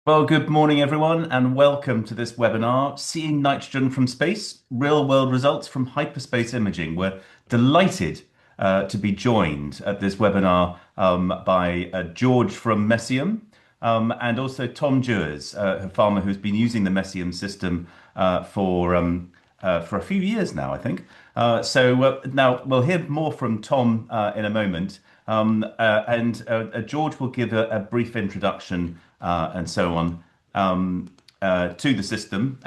Well, good morning, everyone, and welcome to this webinar, Seeing Nitrogen from Space, Real-World Results from Hyperspace Imaging. We're delighted to be joined at this webinar by George from Messium and also Tom Dewars, a farmer who's been using the Messium system for a few years now, I think. Now we'll hear more from Tom in a moment, and George will give a brief introduction and so on to the system.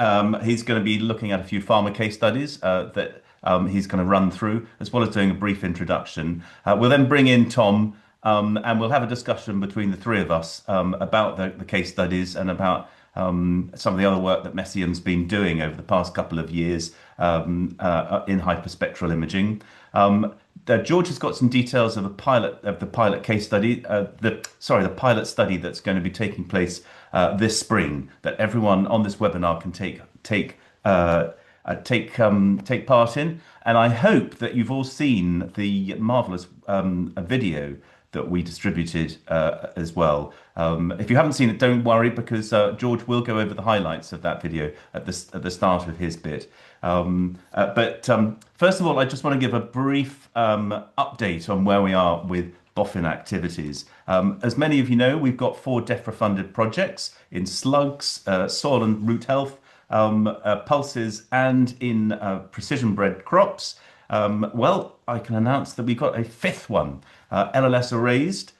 He's going to be looking at a few farmer case studies that he's going to run through, as well as doing a brief introduction. We'll then bring in Tom, and we'll have a discussion between the three of us about the case studies and about some of the other work that Messium's been doing over the past couple of years in hyperspectral imaging. George has got some details of the pilot case study, the pilot study that's going to be taking place this spring that everyone on this webinar can take part in. And I hope that you've all seen the marvelous video that we distributed as well. If you haven't seen it, don't worry, because George will go over the highlights of that video at the start of his bit. But first of all, I just want to give a brief update on where we are with boffin activities. As many of you know, we've got 4 DEFRA-funded projects in slugs, soil and root health, pulses, and in precision-bred crops. Well, I can announce that we got a 5th one, LLS erased,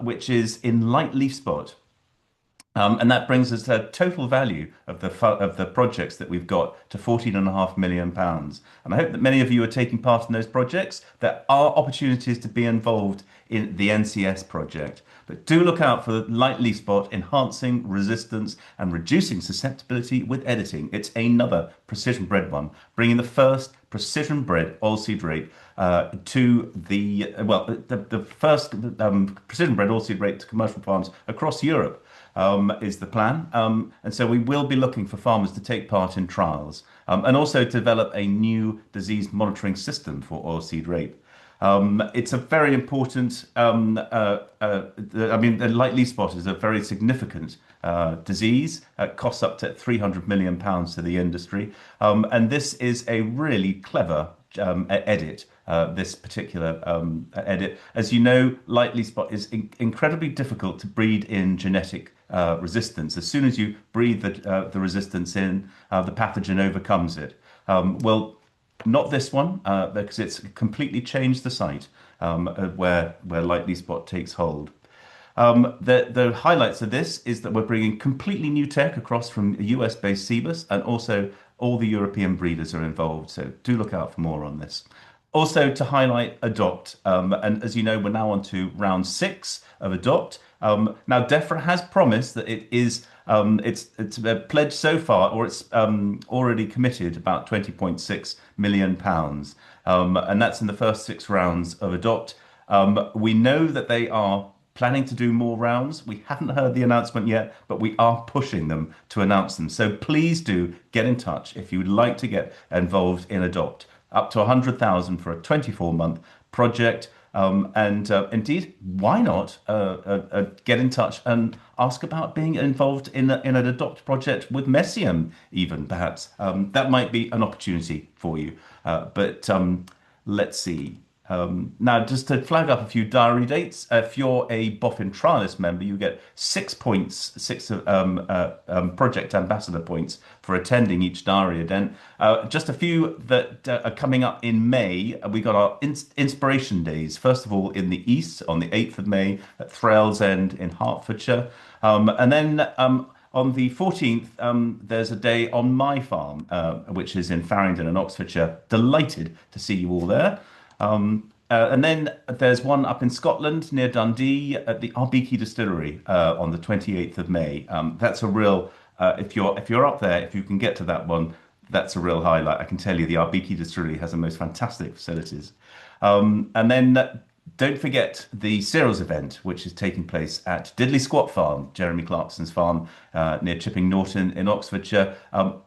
which is in light leaf spot. And that brings us to a total value of the projects that we've got to £14.5 million. And I hope that many of you are taking part in those projects. There are opportunities to be involved in the NCS project. But do look out for the light leaf spot, enhancing resistance and reducing susceptibility with editing. It's another precision bred one, bringing the first precision bred oilseed rape to the first precision bred oilseed rape to commercial farms across Europe. Is the plan. And so we will be looking for farmers to take part in trials and also develop a new disease monitoring system for oilseed rape. It's a very important, the light leaf spot is a very significant disease. It costs up to £300 million to the industry. And this is a really clever edit, this particular edit. As you know, light leaf spot is incredibly difficult to breed in genetic resistance. As soon as you breathe the resistance in, the pathogen overcomes it. Well, not this one, because it's completely changed the site where light leaf spot takes hold. The highlights of this is that we're bringing completely new tech across from US-based CBUS, and also all the European breeders are involved. So do look out for more on this. Also to highlight Adopt, and as you know, we're now on to round 6 of Adopt. Now DEFRA has promised that it's pledged so far, or it's already committed about £20.6 million, and that's in the first 6 rounds of Adopt. We know that they are planning to do more rounds. We haven't heard the announcement yet, but we are pushing them to announce them. So please do get in touch if you would like to get involved in Adopt. Up to 100,000 for a 24-month project. Indeed, why not get in touch and ask about being involved in an Adopt project with Messium, even perhaps. That might be an opportunity for you. But let's see. Now, just to flag up a few diary dates, if you're a Boffin Trialist member, you get 6 points, 6 project ambassador points for attending each diary event. Just a few that are coming up in May. We got our inspiration days. First of all, in the east on the 8th of May at Thrale's End in Hertfordshire. And then on the 14th, there's a day on my farm, which is in Farringdon in Oxfordshire. Delighted to see you all there. And then there's one up in Scotland near Dundee at the Arbiki Distillery on the 28th of May. That's a real, if you're up there, if you can get to that one, that's a real highlight. I can tell you the Arbiki Distillery has the most fantastic facilities. And then don't forget the cereals event, which is taking place at Diddley Squat Farm, Jeremy Clarkson's farm near Chipping Norton in Oxfordshire.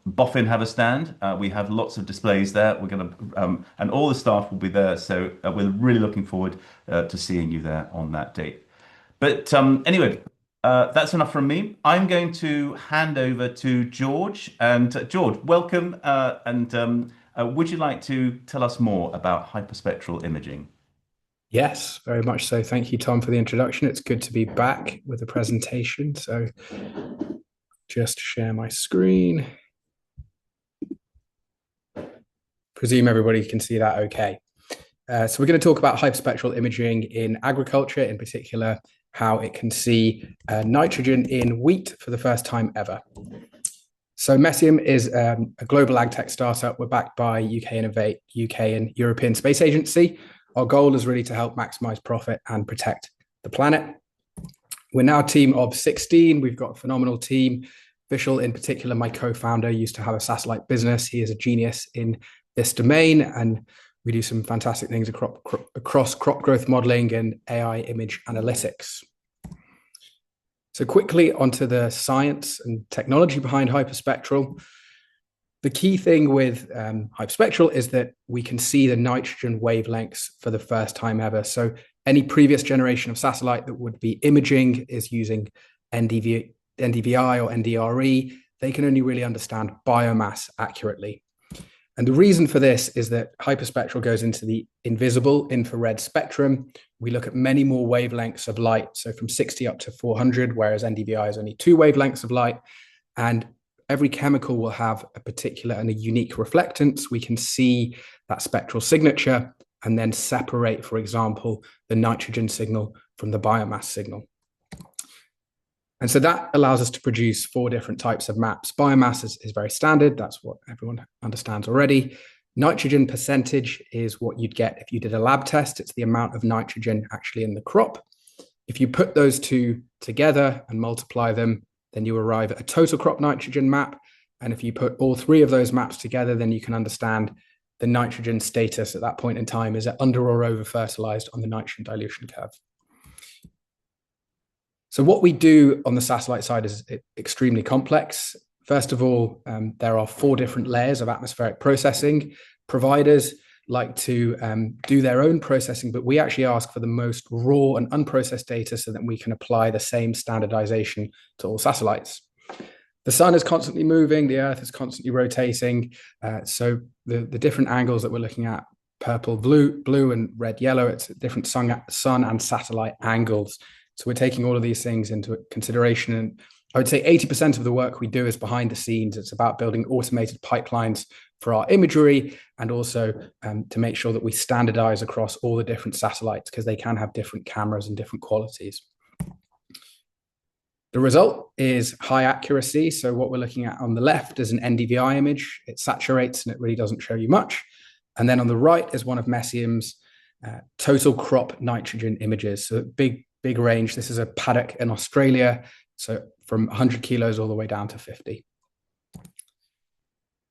Boffin have a stand. We have lots of displays there. We're going to, and all the staff will be there. So we're really looking forward to seeing you there on that date. But anyway, That's enough from me. I'm going to hand over to George. And George, welcome. Would you like to tell us more about hyperspectral imaging? Yes, very much so. Thank you, Tom, for the introduction. It's good to be back with the presentation. So just share my screen. Presume everybody can see that okay. So we're going to talk about hyperspectral imaging in agriculture, in particular, how it can see nitrogen in wheat for the first time ever. So Messium is a global ag tech startup. We're backed by UK Innovate, UK and European Space Agency. Our goal is really to help maximize profit and protect the planet. We're now a team of 16. We've got a phenomenal team. Vishal, in particular, my co-founder, used to have a satellite business. He is a genius in this domain, and we do some fantastic things across crop growth modeling and AI image analytics. So quickly onto the science and technology behind hyperspectral. The key thing with hyperspectral is that we can see the nitrogen wavelengths for the first time ever. So any previous generation of satellite that would be imaging is using NDVI or NDRE. They can only really understand biomass accurately. And the reason for this is that hyperspectral goes into the invisible infrared spectrum. We look at many more wavelengths of light, so from 60 up to 400, whereas NDVI is only 2 wavelengths of light. And every chemical will have a particular and a unique reflectance. We can see that spectral signature and then separate, for example, the nitrogen signal from the biomass signal. And so that allows us to produce 4 different types of maps. Biomass is very standard. That's what everyone understands already. Nitrogen percentage is what you'd get if you did a lab test. It's the amount of nitrogen actually in the crop. If you put those two together and multiply them, then you arrive at a total crop nitrogen map. And if you put all 3 of those maps together, then you can understand the nitrogen status at that point in time. Is it under or over fertilized on the nitrogen dilution curve? So what we do on the satellite side is extremely complex. First of all, there are 4 different layers of atmospheric processing. Providers like to do their own processing, but we actually ask for the most raw and unprocessed data so that we can apply the same standardization to all satellites. The sun is constantly moving, the earth is constantly rotating. So the different angles that we're looking at, purple, blue and red, yellow, it's different sun and satellite angles. So we're taking all of these things into consideration. And I would say 80% of the work we do is behind the scenes. It's about building automated pipelines for our imagery and also to make sure that we standardize across all the different satellites because they can have different cameras and different qualities. The result is high accuracy. So what we're looking at on the left is an NDVI image. It saturates and it really doesn't show you much. And then on the right is one of Messium's total crop nitrogen images. So big range. This is a paddock in Australia. So from 100 kilos all the way down to 50.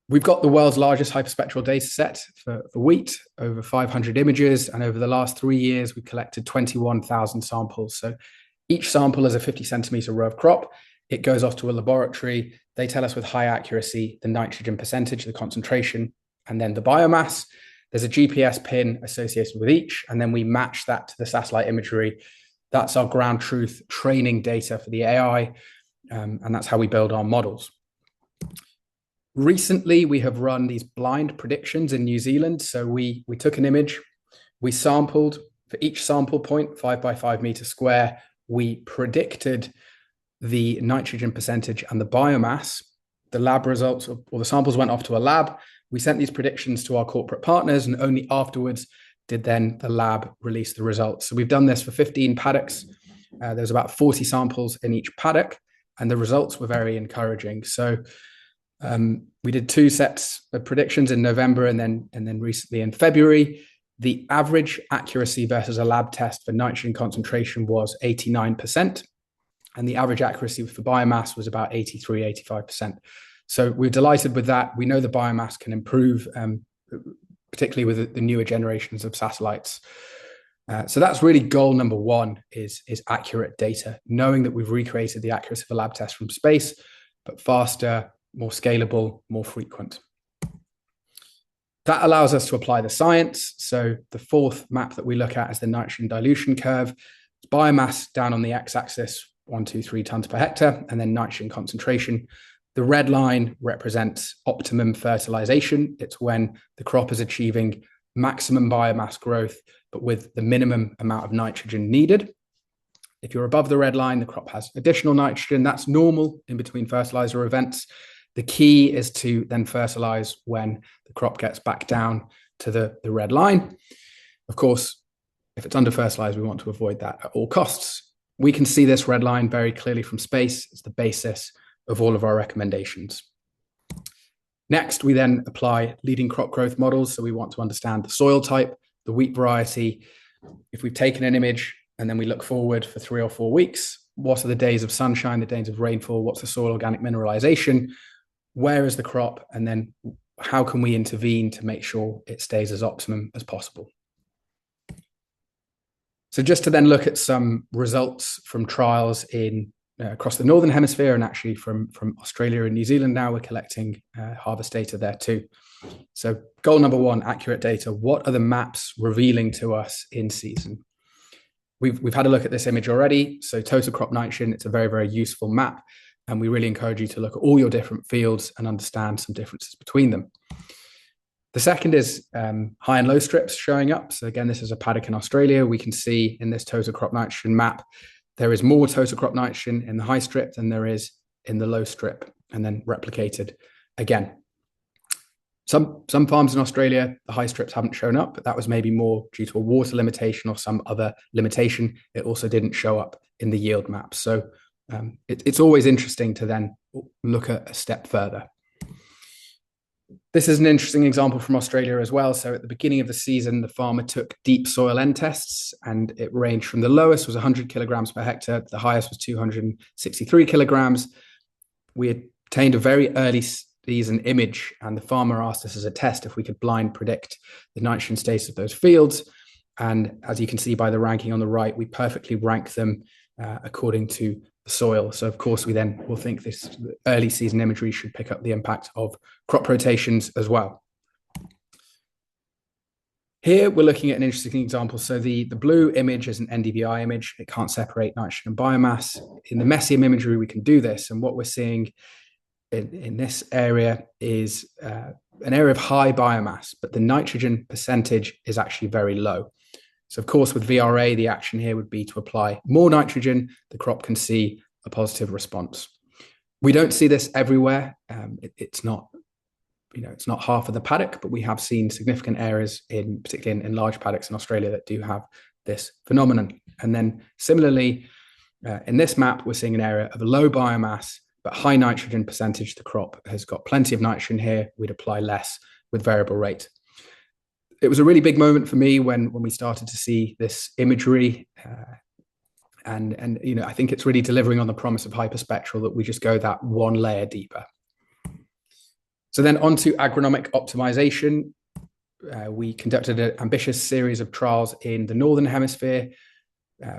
We've got the world's largest hyperspectral data set for wheat, over 500 images. And over the last 3 years, we collected 21,000 samples. So each sample is a 50 centimeter row of crop. It goes off to a laboratory. They tell us with high accuracy the nitrogen percentage, the concentration, and then the biomass. There's a GPS pin associated with each, and then we match that to the satellite imagery. That's our ground truth training data for the AI, and that's how we build our models. Recently, we have run these blind predictions in New Zealand. So we took an image, we sampled for each sample point, 5 by 5 meters square. We predicted the nitrogen percentage and the biomass. The lab results or the samples went off to a lab. We sent these predictions to our corporate partners, and only afterwards did then the lab release the results. So we've done this for 15 paddocks. There's about 40 samples in each paddock, and the results were very encouraging. So we did 2 sets of predictions in November and then recently in February. The average accuracy versus a lab test for nitrogen concentration was 89%, and the average accuracy for biomass was about 83, 85%. So we're delighted with that. We know the biomass can improve, particularly with the newer generations of satellites. So that's really goal number 1 is accurate data, knowing that we've recreated the accuracy of a lab test from space, but faster, more scalable, more frequent. That allows us to apply the science. So the 4th map that we look at is the nitrogen dilution curve. Biomass down on the x-axis, 1, 2, 3 tons per hectare, and then nitrogen concentration. The red line represents optimum fertilization. It's when the crop is achieving maximum biomass growth, but with the minimum amount of nitrogen needed. If you're above the red line, the crop has additional nitrogen. That's normal in between fertilizer events. The key is to then fertilize when the crop gets back down to the red line. Of course, if it's under fertilized, we want to avoid that at all costs. We can see this red line very clearly from space. It's the basis of all of our recommendations. Next, we then apply leading crop growth models. So we want to understand the soil type, the wheat variety. If we've taken an image and then we look forward for 3 or 4 weeks, what are the days of sunshine, the days of rainfall? What's the soil organic mineralization? Where is the crop? And then how can we intervene to make sure it stays as optimum as possible? So just to then look at some results from trials in across the Northern Hemisphere, and actually from Australia and New Zealand now, we're collecting harvest data there too. So goal number 1, accurate data. What are the maps revealing to us in season? We've had a look at this image already. So total crop nitrogen, it's a very, very useful map. And we really encourage you to look at all your different fields and understand some differences between them. The second is high and low strips showing up. So again, this is a paddock in Australia. We can see in this total crop nitrogen map, there is more total crop nitrogen in the high strip than there is in the low strip, and then replicated again. Some farms in Australia, the high strips haven't shown up, but that was maybe more due to a water limitation or some other limitation. It also didn't show up in the yield map. So it's always interesting to then look at a step further. This is an interesting example from Australia as well. So at the beginning of the season, the farmer took deep soil N tests, and it ranged from the lowest was 100 kilograms per hectare, the highest was 263 kilograms. We obtained a very early season image, and the farmer asked us as a test if we could blind predict the nitrogen status of those fields. And as you can see by the ranking on the right, we perfectly rank them according to the soil. So of course, we then will think this early season imagery should pick up the impact of crop rotations as well. Here we're looking at an interesting example. So the blue image is an NDVI image. It can't separate nitrogen and biomass. In the Messium imagery, we can do this. And what we're seeing in this area is an area of high biomass, but the nitrogen percentage is actually very low. So of course, with VRA, the action here would be to apply more nitrogen. The crop can see a positive response. We don't see this everywhere. It's not half of the paddock, but we have seen significant areas particularly in large paddocks in Australia that do have this phenomenon. And then similarly, in this map, we're seeing an area of a low biomass, but high nitrogen percentage. The crop has got plenty of nitrogen here. We'd apply less with variable rate. It was a really big moment for me when we started to see this imagery. And I think it's really delivering on the promise of hyperspectral, that we just go that one layer deeper. So then on to agronomic optimization. We conducted an ambitious series of trials in the Northern Hemisphere.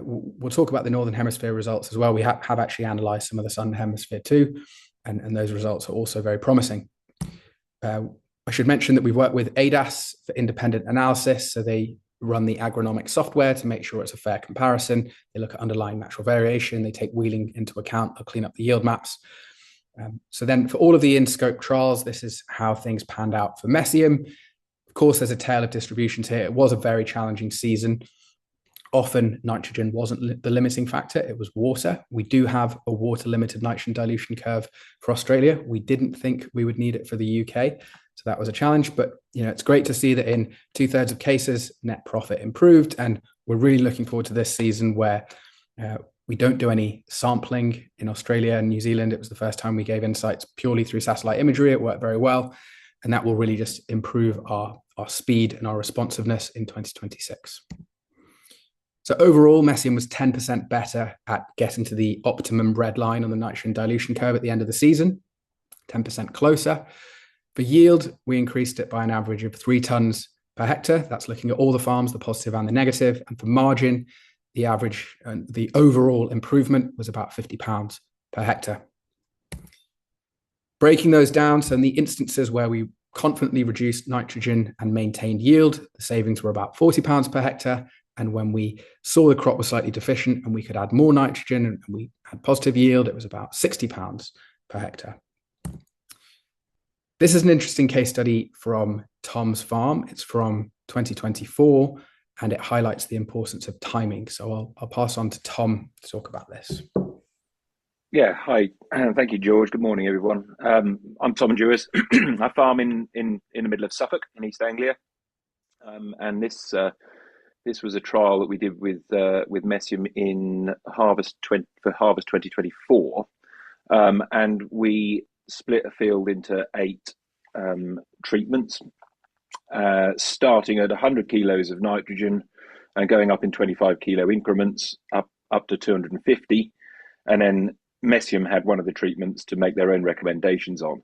We'll talk about the Northern Hemisphere results as well. We have actually analysed some of the Southern Hemisphere too, and those results are also very promising. I should mention that we've worked with ADAS for independent analysis. So they run the agronomic software to make sure it's a fair comparison. They look at underlying natural variation. They take wheeling into account. They'll clean up the yield maps. So then for all of the in-scope trials, this is how things panned out for Messium. Of course, there's a tale of distributions here. It was a very challenging season. Often nitrogen wasn't the limiting factor, it was water. We do have a water limited nitrogen dilution curve for Australia. We didn't think we would need it for the UK. So that was a challenge, but it's great to see that in 2/3 of cases, net profit improved. And we're really looking forward to this season where we don't do any sampling in Australia and New Zealand. It was the first time we gave insights purely through satellite imagery. It worked very well. And that will really just improve our speed and our responsiveness in 2026. So overall, Messium was 10% better at getting to the optimum red line on the nitrogen dilution curve at the end of the season, 10% closer. For yield, we increased it by an average of 3 tons per hectare. That's looking at all the farms, the positive and the negative. And for margin, the average and the overall improvement was about £50 per hectare. Breaking those down, so in the instances where we confidently reduced nitrogen and maintained yield, the savings were about £40 per hectare. And when we saw the crop was slightly deficient and we could add more nitrogen and we had positive yield, it was about 60 pounds per hectare. This is an interesting case study from Tom's farm. It's from 2024, and it highlights the importance of timing. So I'll pass on to Tom to talk about this. Yeah, hi. Thank you, George. Good morning, everyone. I'm Tom Dewis. I farm in the middle of Suffolk in East Anglia, and this was a trial that we did with Messium in harvest 2024, and we split a field into 8 treatments, starting at 100 kilos of nitrogen and going up in 25 kilo increments up to 250, and then Messium had one of the treatments to make their own recommendations on.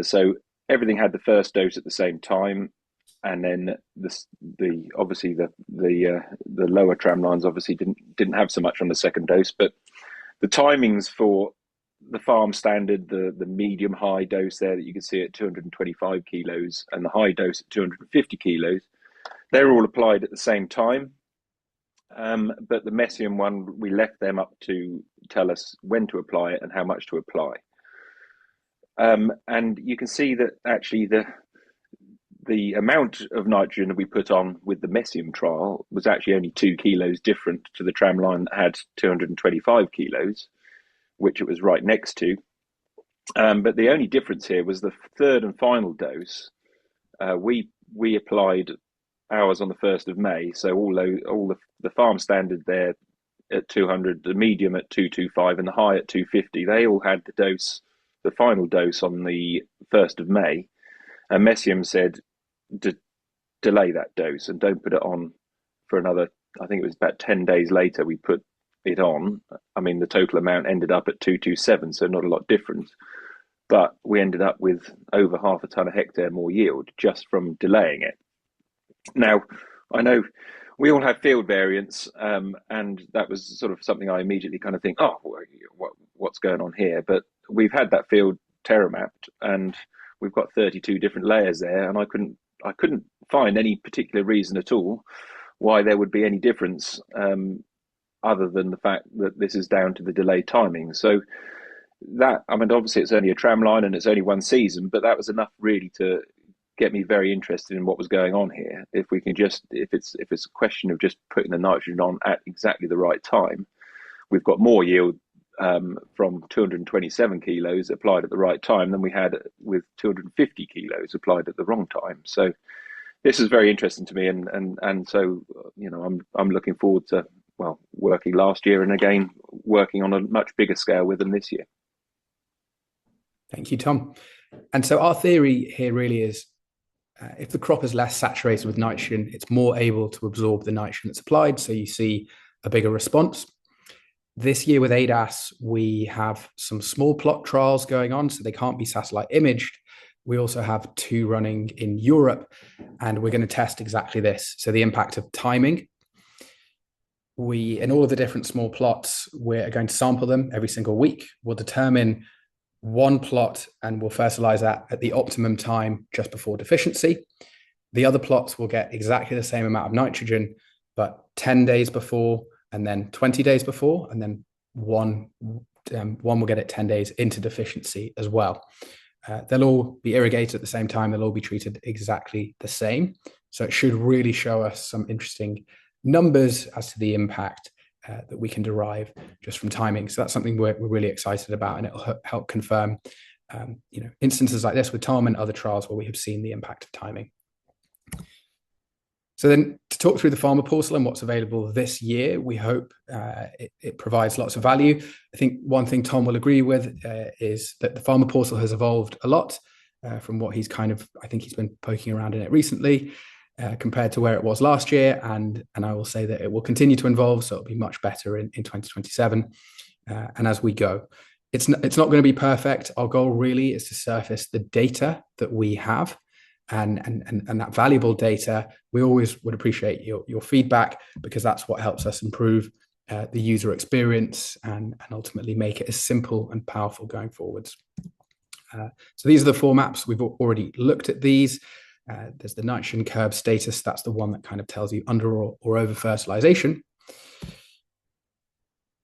So everything had the first dose at the same time, and then the lower tram lines obviously didn't have so much on the second dose, but the timings for the farm standard, the medium high dose there that you can see at 225 kilos and the high dose at 250 kilos, they're all applied at the same time. But the Messium one, we left them up to tell us when to apply it and how much to apply. And you can see that actually the amount of nitrogen that we put on with the Messium trial was actually only 2 kilos different to the tram line that had 225 kilos, which it was right next to. But the only difference here was the third and final dose. We applied ours on the 1st of May. So all the farm standard there at 200, the medium at 225 and the high at 250, they all had the final dose on the 1st of May. And Messium said, delay that dose and don't put it on for another, I think it was about 10 days later we put it on. I mean, the total amount ended up at 227, so not a lot different. But we ended up with over half a tonne a hectare more yield just from delaying it. Now, I know we all have field variance, and that was sort of something I immediately kind of think, oh, what's going on here? But we've had that field terra mapped, and we've got 32 different layers there, and I couldn't find any particular reason at all why there would be any difference, other than the fact that this is down to the delayed timing. So that, I mean, obviously it's only a tram line and it's only one season, but that was enough really to get me very interested in what was going on here. If it's a question of just putting the nitrogen on at exactly the right time, we've got more yield from 227 kilos applied at the right time than we had with 250 kilos applied at the wrong time. So this is very interesting to me, and so I'm looking forward to working last year and again working on a much bigger scale with them this year. Thank you, Tom. And so our theory here really is, if the crop is less saturated with nitrogen, it's more able to absorb the nitrogen that's applied, so you see a bigger response. This year with ADAS, we have some small plot trials going on, so they can't be satellite imaged. We also have 2 running in Europe, and we're going to test exactly this. So the impact of timing. In all of the different small plots, we're going to sample them every single week. We'll determine one plot and we'll fertilize that at the optimum time just before deficiency. The other plots will get exactly the same amount of nitrogen, but 10 days before and then 20 days before, and then one will get it 10 days into deficiency as well. They'll all be irrigated at the same time. They'll all be treated exactly the same. So it should really show us some interesting numbers as to the impact that we can derive just from timing. So that's something we're really excited about, and it'll help confirm instances like this with Tom and other trials where we have seen the impact of timing. So then, to talk through the farmer portal and what's available this year, we hope it provides lots of value. I think one thing Tom will agree with is that the farmer portal has evolved a lot from what I think he's been poking around in it recently, compared to where it was last year, and I will say that it will continue to evolve, so it'll be much better in 2027 and as we go. It's not going to be perfect. Our goal really is to surface the data that we have, and that valuable data. We always would appreciate your feedback, because that's what helps us improve the user experience and ultimately make it as simple and powerful going forwards. So these are the 4 maps. We've already looked at these. There's the nitrogen curb status. That's the one that kind of tells you under or over fertilization.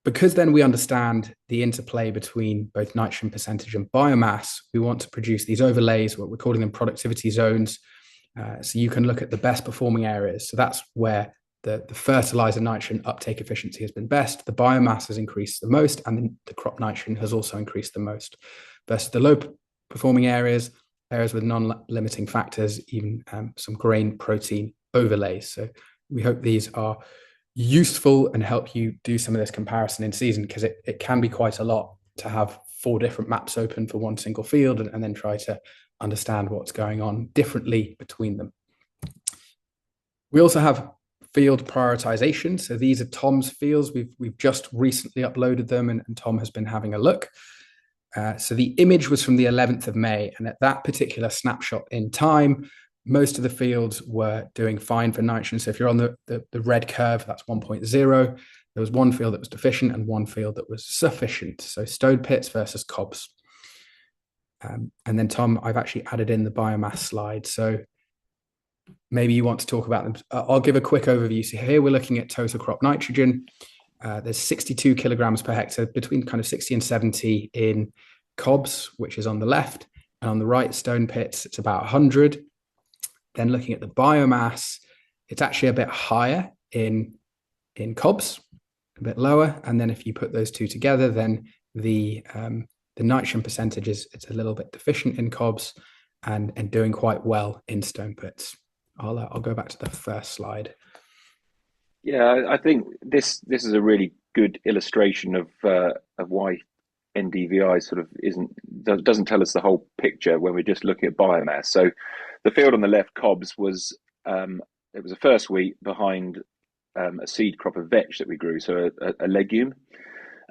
Because then we understand the interplay between both nitrogen percentage and biomass, we want to produce these overlays, what we're calling them productivity zones. So you can look at the best performing areas. So that's where the fertilizer nitrogen uptake efficiency has been best, the biomass has increased the most, and the crop nitrogen has also increased the most, versus the low performing areas with non-limiting factors, even some grain protein overlays. So we hope these are useful and help you do some of this comparison in season, because it can be quite a lot to have 4 different maps open for one single field and then try to understand what's going on differently between them. We also have field prioritization. So these are Tom's fields. We've just recently uploaded them, and Tom has been having a look. So the image was from the 11th of May, and at that particular snapshot in time, most of the fields were doing fine for nitrogen. So if you're on the red curve, that's 1.0. There was one field that was deficient and one field that was sufficient. So stone pits versus cobs. And then Tom, I've actually added in the biomass slide. So maybe you want to talk about them. I'll give a quick overview. So here we're looking at total crop nitrogen. There's 62 kilograms per hectare, between kind of 60 and 70 in cobs, which is on the left. And on the right, stone pits, it's about 100. Then looking at the biomass, it's actually a bit higher in cobs, a bit lower. And then if you put those two together, then the nitrogen percentage it's a little bit deficient in cobs and doing quite well in stone pits. I'll go back to the first slide. Yeah, I think this is a really good illustration of why NDVI sort of doesn't tell us the whole picture when we're just looking at biomass. So the field on the left, cobs, was it was a first wheat behind a seed crop of vetch that we grew, so a legume,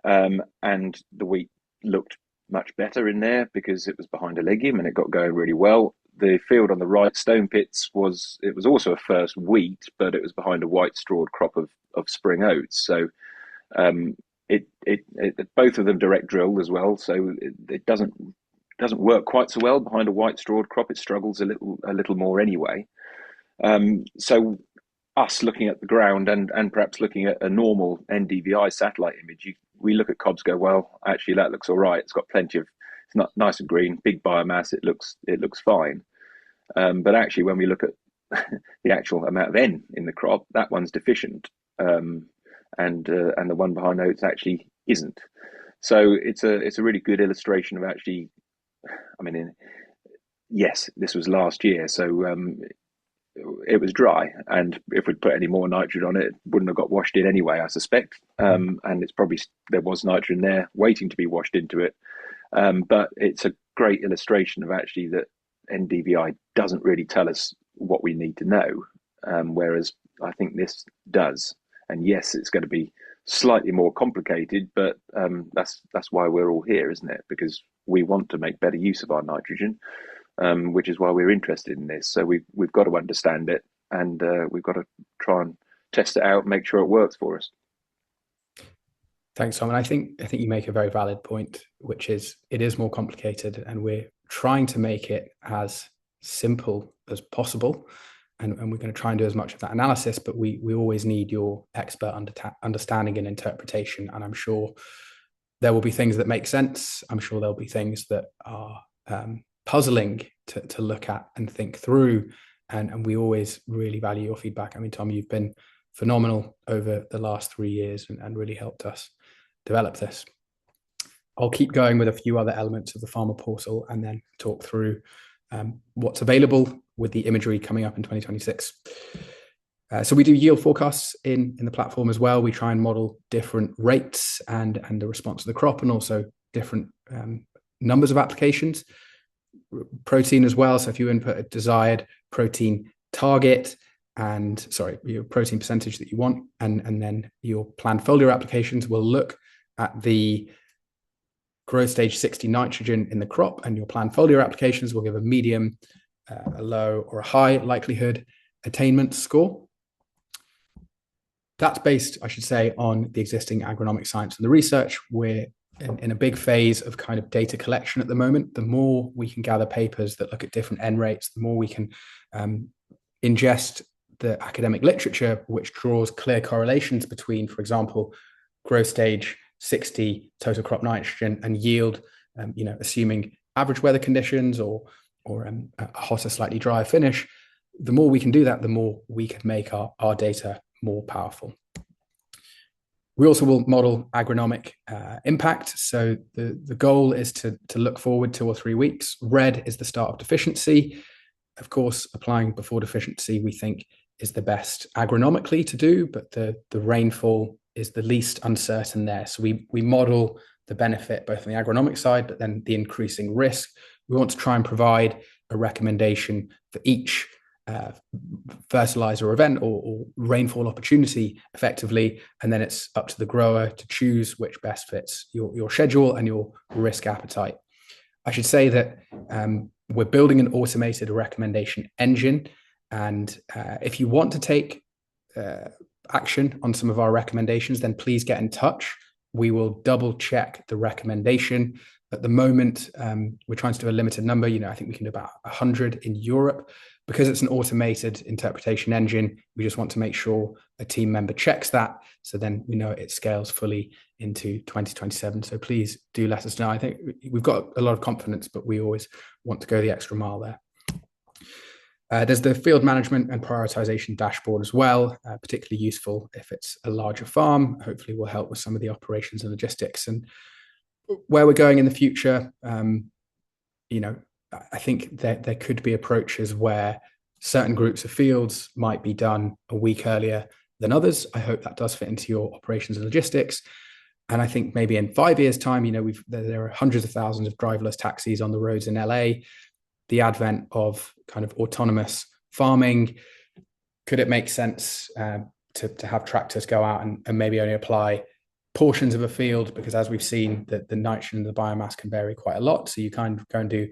and the wheat looked much better in there because it was behind a legume and it got going really well. The field on the right, stone pits, was also a first wheat, but it was behind a white strawed crop of spring oats. So both of them direct drilled as well, so it doesn't work quite so well behind a white strawed crop. It struggles a little more anyway. So us looking at the ground and perhaps looking at a normal NDVI satellite image, we look at cobs, go, well, actually that looks all right. It's got plenty of, it's not nice and green, big biomass. It looks fine. But actually, when we look at the actual amount of N in the crop, that one's deficient, and the one behind oats actually isn't. So it's a really good illustration of actually, I mean, yes, this was last year, so it was dry, and if we'd put any more nitrogen on it, it wouldn't have got washed in anyway, I suspect. And it's probably, there was nitrogen there waiting to be washed into it. But it's a great illustration of actually that NDVI doesn't really tell us what we need to know, whereas I think this does. And yes, it's going to be slightly more complicated, but that's why we're all here, isn't it? Because we want to make better use of our nitrogen, which is why we're interested in this. So we've got to understand it, and we've got to try and test it out, make sure it works for us. Thanks, Tom. And I think you make a very valid point, which is it is more complicated, and we're trying to make it as simple as possible. And we're going to try and do as much of that analysis, but we always need your expert understanding and interpretation. And I'm sure there will be things that make sense. I'm sure there'll be things that are puzzling to look at and think through. And we always really value your feedback. I mean, Tom, you've been phenomenal over the last 3 years and really helped us develop this. I'll keep going with a few other elements of the farmer portal and then talk through what's available with the imagery coming up in 2026. So we do yield forecasts in the platform as well. We try and model different rates and the response to the crop, and also different numbers of applications. Protein as well. So if you input a desired protein target and your protein percentage that you want, and then your planned foliar applications will look at the growth stage 60 nitrogen in the crop, and your planned foliar applications will give a medium, a low, or a high likelihood attainment score. That's based, I should say, on the existing agronomic science and the research. We're in a big phase of kind of data collection at the moment. The more we can gather papers that look at different N rates, the more we can ingest the academic literature, which draws clear correlations between, for example, growth stage 60 total crop nitrogen and yield, assuming average weather conditions or a hotter, slightly drier finish. The more we can do that, the more we can make our data more powerful. We also will model agronomic impact. So the goal is to look forward 2 or 3 weeks. Red is the start of deficiency. Of course, applying before deficiency, we think, is the best agronomically to do, but the rainfall is the least uncertain there. So we model the benefit both on the agronomic side, but then the increasing risk. We want to try and provide a recommendation for each fertilizer event or rainfall opportunity effectively, and then it's up to the grower to choose which best fits your schedule and your risk appetite. I should say that we're building an automated recommendation engine, and if you want to take action on some of our recommendations, then please get in touch. We will double check the recommendation. At the moment, we're trying to do a limited number. I think we can do about 100 in Europe. Because it's an automated interpretation engine, we just want to make sure a team member checks that, so then we know it scales fully into 2027. So please do let us know. I think we've got a lot of confidence, but we always want to go the extra mile there. There's the field management and prioritization dashboard as well, particularly useful if it's a larger farm. Hopefully will help with some of the operations and logistics. And where we're going in the future, I think that there could be approaches where certain groups of fields might be done a week earlier than others. I hope that does fit into your operations and logistics. And I think maybe in 5 years' time, there are hundreds of thousands of driverless taxis on the roads in LA. The advent of kind of autonomous farming, could it make sense to have tractors go out and maybe only apply portions of a field? Because as we've seen, the nitrogen and the biomass can vary quite a lot. So you kind of go and do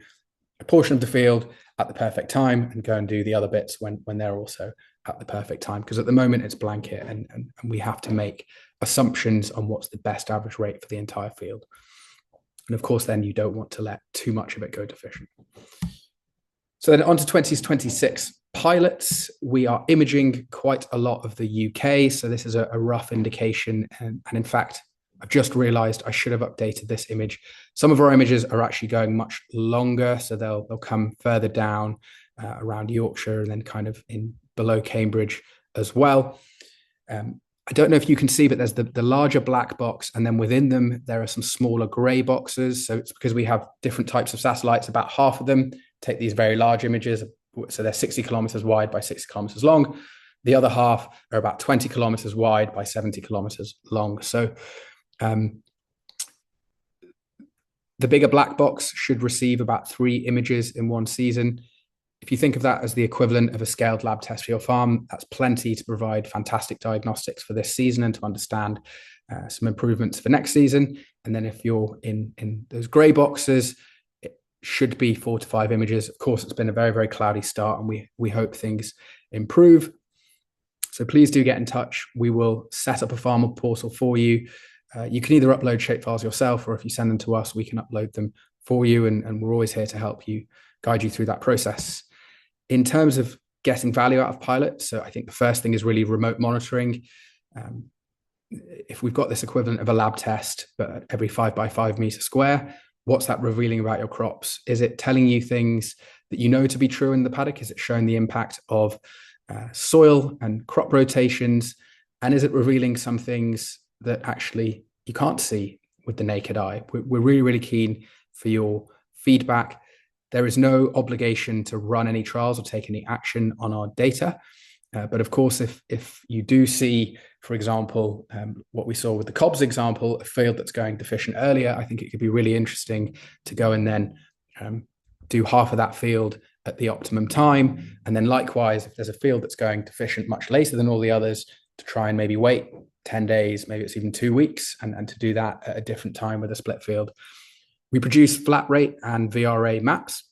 a portion of the field at the perfect time and go and do the other bits when they're also at the perfect time. Because at the moment it's blanket and we have to make assumptions on what's the best average rate for the entire field. And of course, then you don't want to let too much of it go deficient. So then on to 2026 pilots. We are imaging quite a lot of the UK. So this is a rough indication. And in fact, I've just realized I should have updated this image. Some of our images are actually going much longer. So they'll come further down around Yorkshire and then kind of in below Cambridge as well. I don't know if you can see, but there's the larger black box, and then within them, there are some smaller gray boxes. So it's because we have different types of satellites. About half of them take these very large images. So they're 60 kilometers wide by 60 kilometers long. The other half are about 20 kilometers wide by 70 kilometers long. So the bigger black box should receive about 3 images in one season. If you think of that as the equivalent of a scaled lab test for your farm, that's plenty to provide fantastic diagnostics for this season and to understand some improvements for next season. And then if you're in those gray boxes, it should be 4 to 5 images. Of course, it's been a very, very cloudy start, and we hope things improve. So please do get in touch. We will set up a farmer portal for you. You can either upload shapefiles yourself, or if you send them to us, we can upload them for you. And we're always here to help you, guide you through that process. In terms of getting value out of pilots, so I think the first thing is really remote monitoring. If we've got this equivalent of a lab test, but every 5 by 5 meter square, what's that revealing about your crops? Is it telling you things that you know to be true in the paddock? Is it showing the impact of soil and crop rotations? And is it revealing some things that actually you can't see with the naked eye? We're really, really keen for your feedback. There is no obligation to run any trials or take any action on our data. But of course, if you do see, for example, what we saw with the cobs example, a field that's going deficient earlier, I think it could be really interesting to go and then do half of that field at the optimum time. And then likewise, if there's a field that's going deficient much later than all the others, to try and maybe wait 10 days, maybe it's even 2 weeks, and to do that at a different time with a split field. We produce flat rate and VRA maps.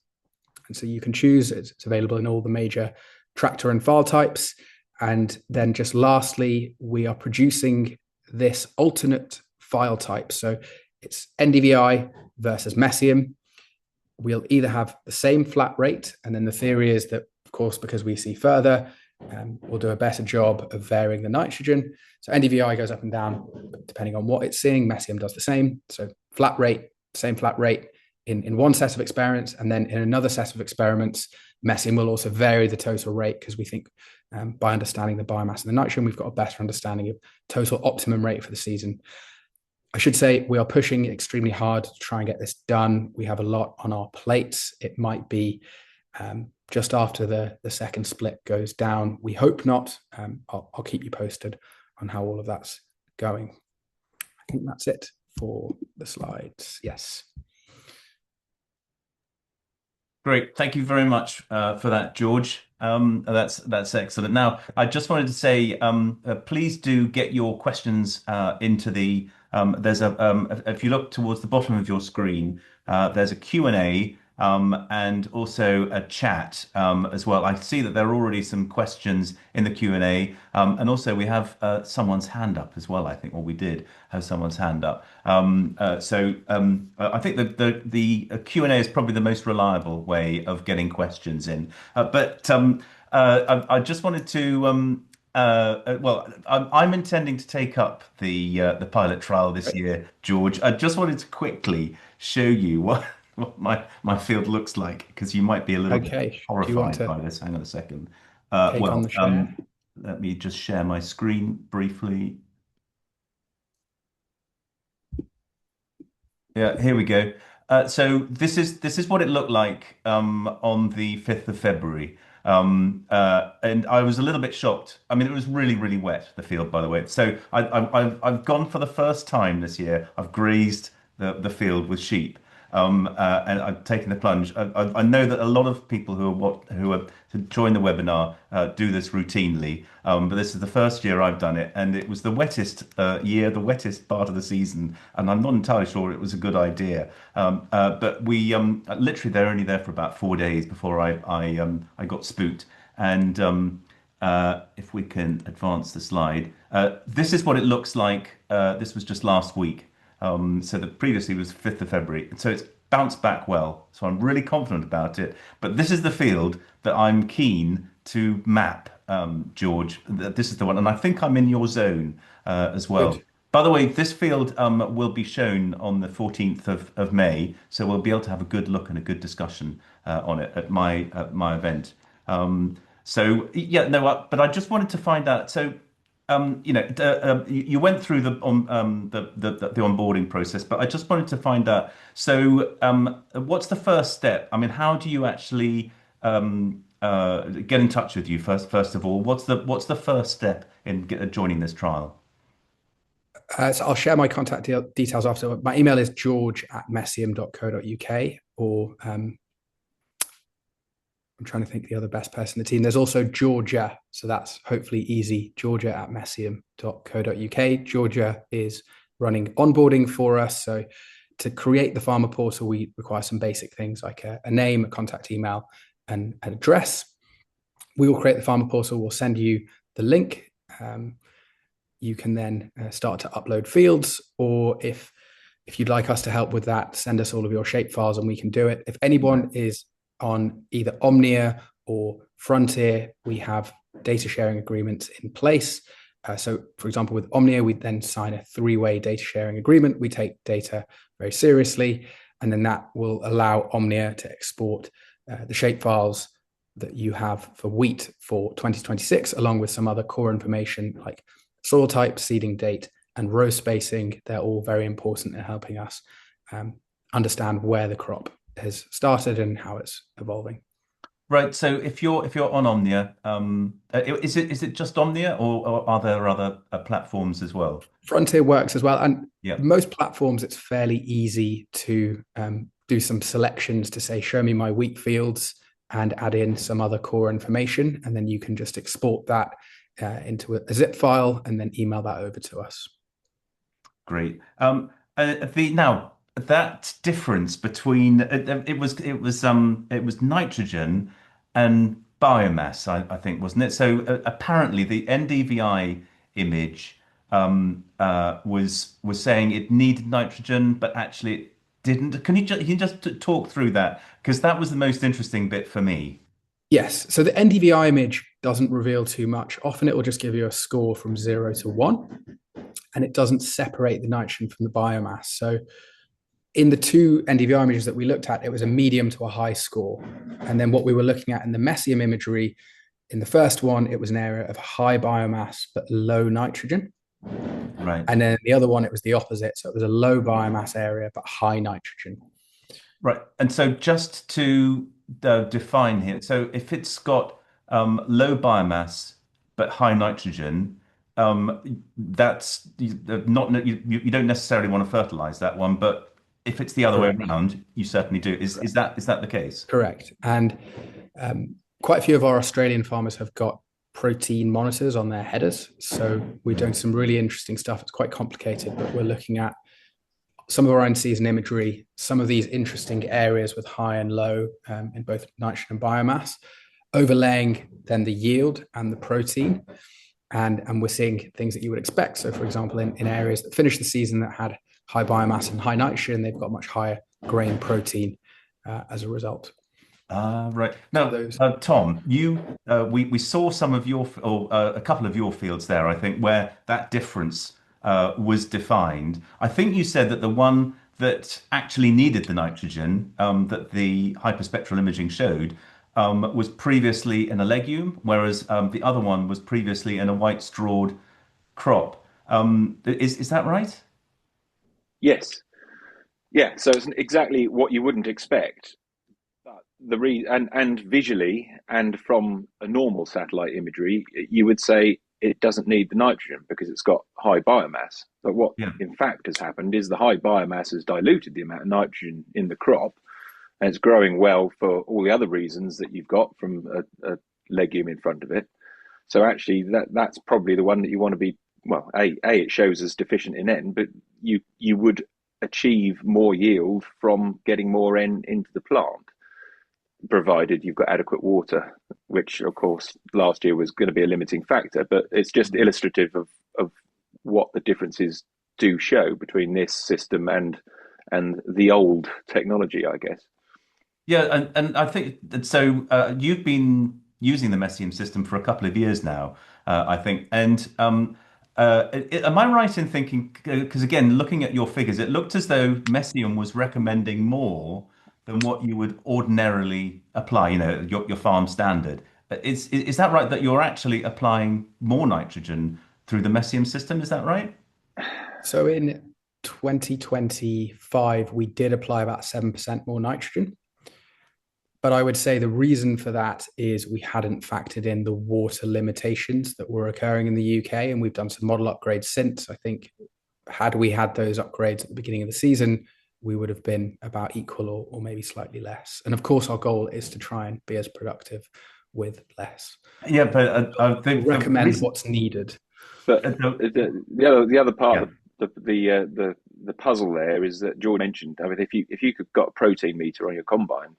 And so you can choose, it's available in all the major tractor and file types. And then just lastly, we are producing this alternate file type. So it's NDVI versus Messium. We'll either have the same flat rate, and then the theory is that, of course, because we see further, we'll do a better job of varying the nitrogen. So NDVI goes up and down depending on what it's seeing. Messium does the same. So flat rate, same flat rate in one set of experiments, and then in another set of experiments, Messium will also vary the total rate, because we think by understanding the biomass and the nitrogen, we've got a better understanding of total optimum rate for the season. I should say we are pushing extremely hard to try and get this done. We have a lot on our plates. It might be just after the second split goes down. We hope not. I'll keep you posted on how all of that's going. I think that's it for the slides. Yes. Great. Thank you very much for that, George. That's excellent. Now, I just wanted to say, please do get your questions into the. There's if you look towards the bottom of your screen, there's a Q&A and also a chat as well. I see that there are already some questions in the Q&A, and also we have someone's hand up as well. I think, or we did have someone's hand up. I think the Q&A is probably the most reliable way of getting questions in. I just wanted to. I'm intending to take up the pilot trial this year, George. I just wanted to quickly show you what my field looks like, because you might be a little bit horrified by this. Hang on a second. On the share? Let me just share my screen briefly. Yeah, here we go. So this is what it looked like on the 5th of February. And I was a little bit shocked. I mean, it was really, really wet, the field, by the way. So I've gone for the first time this year. I've grazed the field with sheep. And I've taken the plunge. I know that a lot of people who are to join the webinar do this routinely, but this is the first year I've done it, and it was the wettest year, the wettest part of the season, and I'm not entirely sure it was a good idea. But we literally they're only there for about 4 days before I got spooked. And if we can advance the slide, this is what it looks like. This was just last week. So the previously was 5th of February. So it's bounced back well. So I'm really confident about it. But this is the field that I'm keen to map, George. This is the one. And I think I'm in your zone as well. Good. By the way, this field will be shown on the 14th of May. So we'll be able to have a good look and a good discussion on it at my event. But I just wanted to find out. So you went through the onboarding process, but I just wanted to find out. So, what's the first step? I mean, how do you actually get in touch with you first of all? What's the first step in joining this trial? So I'll share my contact details after. My email is george@messium.co.uk, or I'm trying to think the other best person in the team. There's also Georgia. So that's hopefully easy. Georgia@messium.co.uk. Georgia is running onboarding for us. So to create the farmer portal, we require some basic things like a name, a contact email, and an address. We will create the farmer portal. We'll send you the link. You can then start to upload fields, or if you'd like us to help with that, send us all of your shape files and we can do it. If anyone is on either Omnia or Frontier, we have data sharing agreements in place. So, for example, with Omnia, we then sign a 3-way data sharing agreement. We take data very seriously, and then that will allow Omnia to export the shape files that you have for wheat for 2026, along with some other core information like soil type, seeding date, and row spacing. They're all very important in helping us understand where the crop has started and how it's evolving. Right. So if you're on Omnia, is it just Omnia, or are there other platforms as well? Frontier works as well, and most platforms it's fairly easy to do some selections to say, show me my wheat fields, and add in some other core information, and then you can just export that into a zip file and then email that over to us. Great. Now, that difference between it was nitrogen and biomass, I think, wasn't it? So apparently the NDVI image was saying it needed nitrogen, but actually it didn't. Can you just talk through that? Because that was the most interesting bit for me. Yes. So the NDVI image doesn't reveal too much. Often it will just give you a score from 0 to 1, and it doesn't separate the nitrogen from the biomass. So in the two NDVI images that we looked at, it was a medium to a high score. And then what we were looking at in the Messium imagery, in the first one, it was an area of high biomass but low nitrogen. Right. And then the other one, it was the opposite. So it was a low biomass area but high nitrogen. Right. And so just to define here, so if it's got low biomass but high nitrogen, that's not you don't necessarily want to fertilize that one, but if it's the other way Correct. around, you certainly do. Is that the case? Correct. And quite a few of our Australian farmers have got protein monitors on their headers. So we're doing some really interesting stuff. It's quite complicated, but we're looking at some of our own season imagery, some of these interesting areas with high and low in both nitrogen and biomass, overlaying then the yield and the protein. And we're seeing things that you would expect. So, for example, in areas that finished the season that had high biomass and high nitrogen, they've got much higher grain protein as a result. Right. Now, Those. Tom, we saw some of your or a couple of your fields there, I think, where that difference was defined. I think you said that the one that actually needed the nitrogen that the hyperspectral imaging showed was previously in a legume, whereas the other one was previously in a white strawed crop. Is that right? Yes. Yeah. So it's exactly what you wouldn't expect. But and visually and from a normal satellite imagery, you would say it doesn't need the nitrogen because it's got high biomass. But what Yeah. in fact has happened is the high biomass has diluted the amount of nitrogen in the crop, and it's growing well for all the other reasons that you've got from a legume in front of it. So actually, that's probably the one that you want to be. Well, it shows as deficient in N, but you would achieve more yield from getting more N into the plant, provided you've got adequate water, which of course last year was going to be a limiting factor. But it's just illustrative of what the differences do show between this system and the old technology, I guess. Yeah, and I think that so you've been using the Messium system for a couple of years now, I think. And am I right in thinking, because again, looking at your figures, it looked as though Messium was recommending more than what you would ordinarily apply, your farm standard. Is that right that you're actually applying more nitrogen through the Messium system? Is that right? So in 2025, we did apply about 7% more nitrogen. But I would say the reason for that is we hadn't factored in the water limitations that were occurring in the UK. And we've done some model upgrades since. I think had we had those upgrades at the beginning of the season, we would have been about equal or maybe slightly less. And of course, our goal is to try and be as productive with less. Yeah, but I think the Recommend reason. what's needed. But the other part Yeah. of the puzzle there is that George mentioned. I mean, if you could got a protein meter on your combine,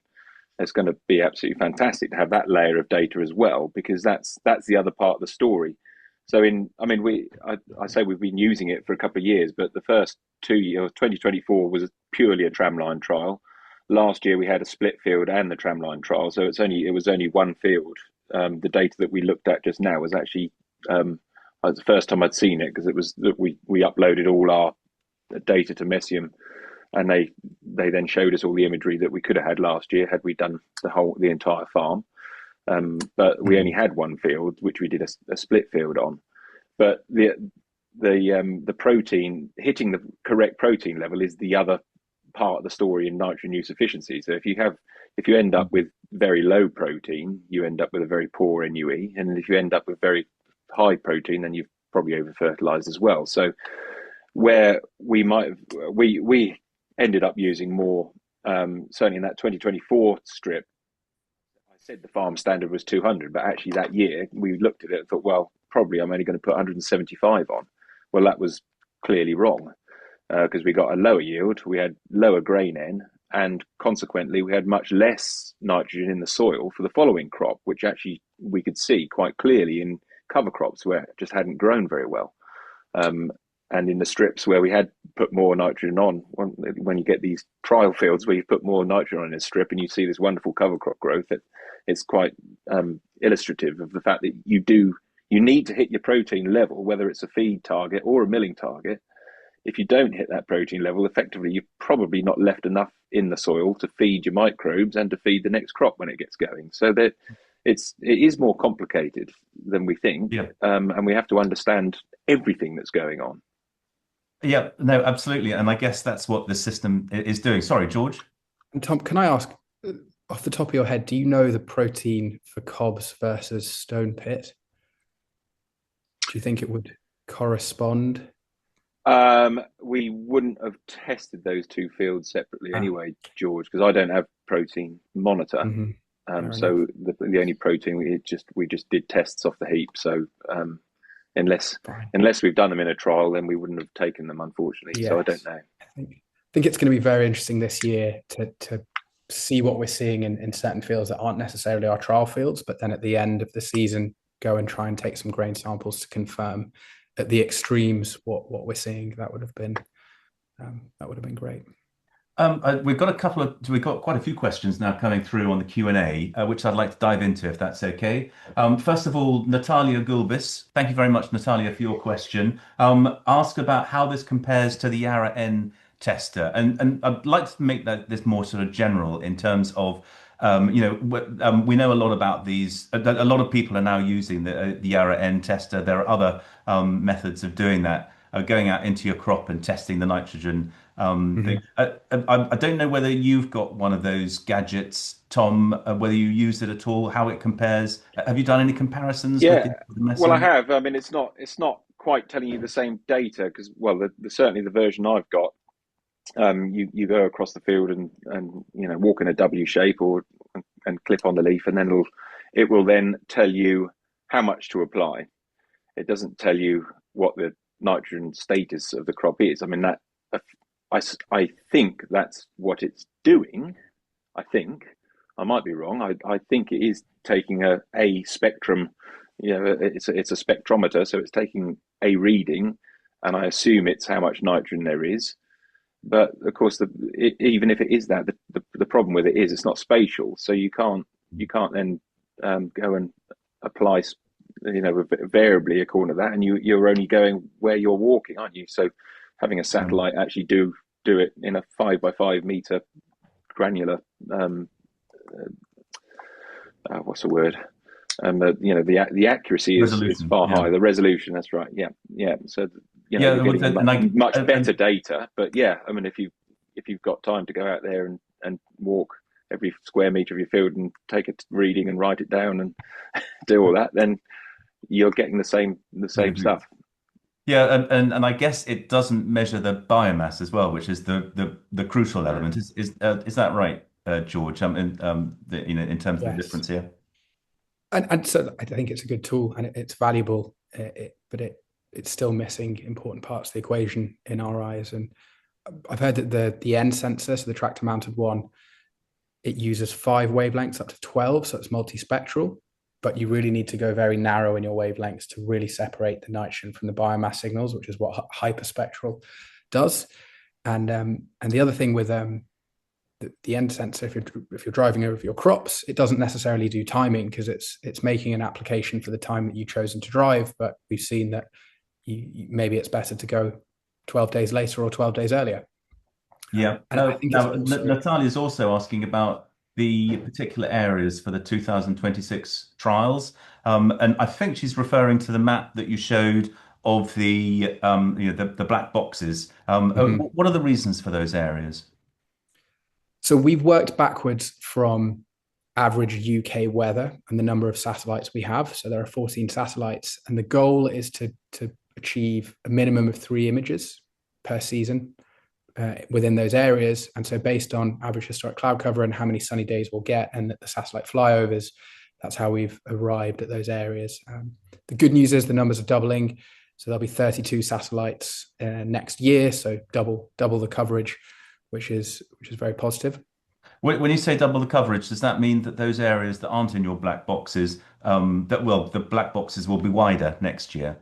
it's going to be absolutely fantastic to have that layer of data as well, because that's the other part of the story. So I say we've been using it for a couple of years, but the first 2 years, 2024 was purely a tramline trial. Last year we had a split field and the tramline trial, so it was only one field. The data that we looked at just now was actually was the first time I'd seen it, because it was that we uploaded all our data to Messium, and they then showed us all the imagery that we could have had last year had we done the entire farm. But we only had one field, which we did a split field on. But the protein, hitting the correct protein level, is the other part of the story in nitrogen use efficiency. So if you end up with very low protein, you end up with a very poor NUE, and if you end up with very high protein, then you've probably over fertilized as well. So where we ended up using more, certainly in that 2024 strip, I said the farm standard was 200, but actually that year we looked at it and thought, well, probably I'm only going to put 175 on. Well, that was clearly wrong, because we got a lower yield, we had lower grain N, and consequently we had much less nitrogen in the soil for the following crop, which actually we could see quite clearly in cover crops where it just hadn't grown very well. And in the strips where we had put more nitrogen on, when you get these trial fields where you put more nitrogen on a strip and you see this wonderful cover crop growth, it's quite illustrative of the fact that you need to hit your protein level, whether it's a feed target or a milling target. If you don't hit that protein level, effectively, you've probably not left enough in the soil to feed your microbes and to feed the next crop when it gets going. So that it is more complicated than we think, Yeah. And we have to understand everything that's going on. Yeah, no, absolutely. And I guess that's what the system is doing. Sorry, George. And Tom, can I ask, off the top of your head, do you know the protein for cobs versus stone pit? Do you think it would correspond? We wouldn't have tested those two fields separately Ah. anyway, George, because I don't have protein monitor. Mhm. So the only protein we just did tests off the heap. So unless Fine. we've done them in a trial, then we wouldn't have taken them, unfortunately. So I don't know. I think it's going to be very interesting this year to see what we're seeing in certain fields that aren't necessarily our trial fields, but then at the end of the season, go and try and take some grain samples to confirm at the extremes what we're seeing. That would have been great. We've got quite a few questions now coming through on the Q&A, which I'd like to dive into, if that's okay. First of all, Natalia Gulbis, thank you very much, Natalia, for your question. Ask about how this compares to the Yara N tester, and I'd like to make this more sort of general in terms of. We know a lot about these. A lot of people are now using the Yara N tester. There are other methods of doing that, going out into your crop and testing the nitrogen. Thing. I don't know whether you've got one of those gadgets, Tom, whether you use it at all, how it compares. Have you done any comparisons with the Messium? Well, I have. I mean, it's not quite telling you the same data because, well, certainly the version I've got, you go across the field and walk in a W shape and clip on the leaf, and then it will then tell you how much to apply. It doesn't tell you what the nitrogen status of the crop is. I mean, that I think that's what it's doing. I think I might be wrong. I think it is taking a spectrum. It's a spectrometer, so it's taking a reading, and I assume it's how much nitrogen there is. But of course, even if it is that, the problem with it is it's not spatial, so you can't then go and apply, variably according to that, and you're only going where you're walking, aren't you? So having a satellite actually do it in a 5 by 5 meter granular, what's the word? The accuracy is far higher. The resolution, that's right. Yeah. So you're getting much better data. But yeah, I mean, if you've got time to go out there and walk every square meter of your field and take a reading and write it down and do all that, then you're getting the same stuff. Yeah, and I guess it doesn't measure the biomass as well, which is the crucial element. Is that right, George? In terms of the difference here. And so I think it's a good tool and it's valuable, but it's still missing important parts of the equation in our eyes. And I've heard that the N sensor, so the tractor mounted one, it uses 5 wavelengths up to 12, so it's multispectral. But you really need to go very narrow in your wavelengths to really separate the nitrogen from the biomass signals, which is what hyperspectral does. And the other thing with the end sensor, if you're driving over your crops, it doesn't necessarily do timing because it's making an application for the time that you've chosen to drive. But we've seen that maybe it's better to go 12 days later or 12 days earlier. Yeah. Now, Natalia's also asking about the particular areas for the 2026 trials, and I think she's referring to the map that you showed of the black boxes. What are the reasons for those areas? So we've worked backwards from average UK weather and the number of satellites we have. So there are 14 satellites, and the goal is to achieve a minimum of 3 images per season within those areas. And so based on average historic cloud cover and how many sunny days we'll get and the satellite flyovers, that's how we've arrived at those areas. The good news is the numbers are doubling. So there'll be 32 satellites next year. So double the coverage, which is very positive. When you say double the coverage, does that mean that those areas that aren't in your black boxes, the black boxes will be wider next year?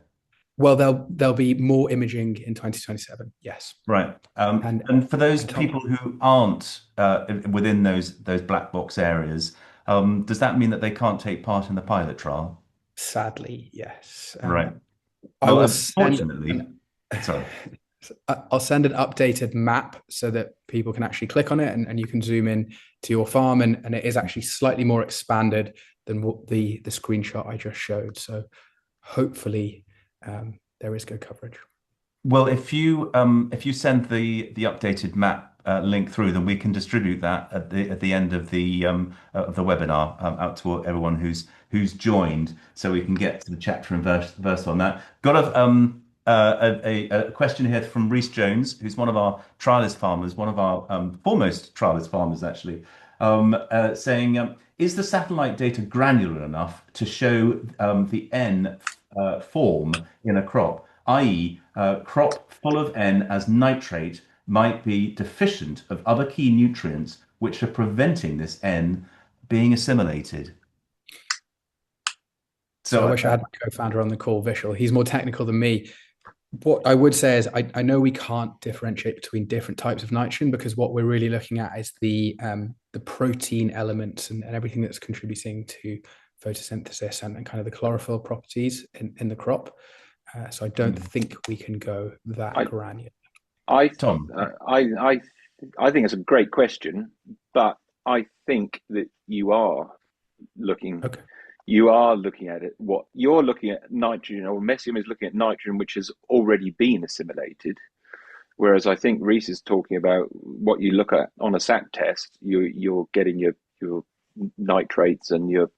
Well, there'll be more imaging in 2027. Yes. Right. And And for those Tom, people who aren't within those black box areas, does that mean that they can't take part in the pilot trial? sadly, yes. Right. I Well, will send unfortunately, sorry. I'll send an updated map so that people can actually click on it and you can zoom in to your farm, and it is actually slightly more expanded than what the screenshot I just showed. So hopefully there is good coverage. Well, if you send the updated map link through, then we can distribute that at the end of the webinar out to everyone who's joined, so we can get to the chapter and verse on that. Got a question here from Reese Jones, who's one of our trialist farmers, one of our foremost trialist farmers actually, saying, is the satellite data granular enough to show the N form in a crop, i.e., crop full of N as nitrate might be deficient of other key nutrients which are preventing this N being assimilated. So I So, wish I had my co-founder on the call, Vishal. He's more technical than me. What I would say is I know we can't differentiate between different types of nitrogen, because what we're really looking at is the protein elements and everything that's contributing to photosynthesis and kind of the chlorophyll properties in the crop. So I don't think we can go that granular. Tom, I think it's a great question, but I think that you are looking. Okay. You are looking at it. What you're looking at nitrogen, or Messium is looking at nitrogen, which has already been assimilated. Whereas I think Reese is talking about what you look at on a SAP test. You're getting your nitrates and your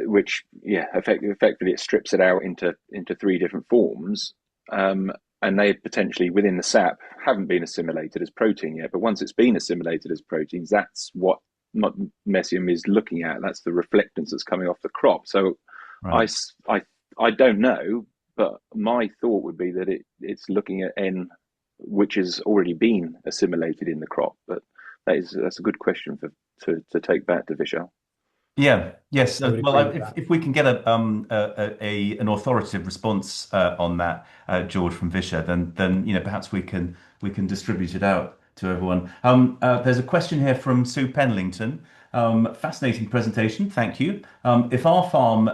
which effectively it strips it out into three different forms. And they potentially within the sap haven't been assimilated as protein yet. But once it's been assimilated as proteins, that's what Messium is looking at. That's the reflectance that's coming off the crop. So right. I don't know, but my thought would be that it's looking at N, which has already been assimilated in the crop. But that's a good question to take back to Vishal. Yeah, yes. I would Well, agree with that. if we can get an authoritative response on that, George from Visha, then perhaps we can distribute it out to everyone. There's a question here from Sue Penlington. Fascinating presentation, thank you. If our farm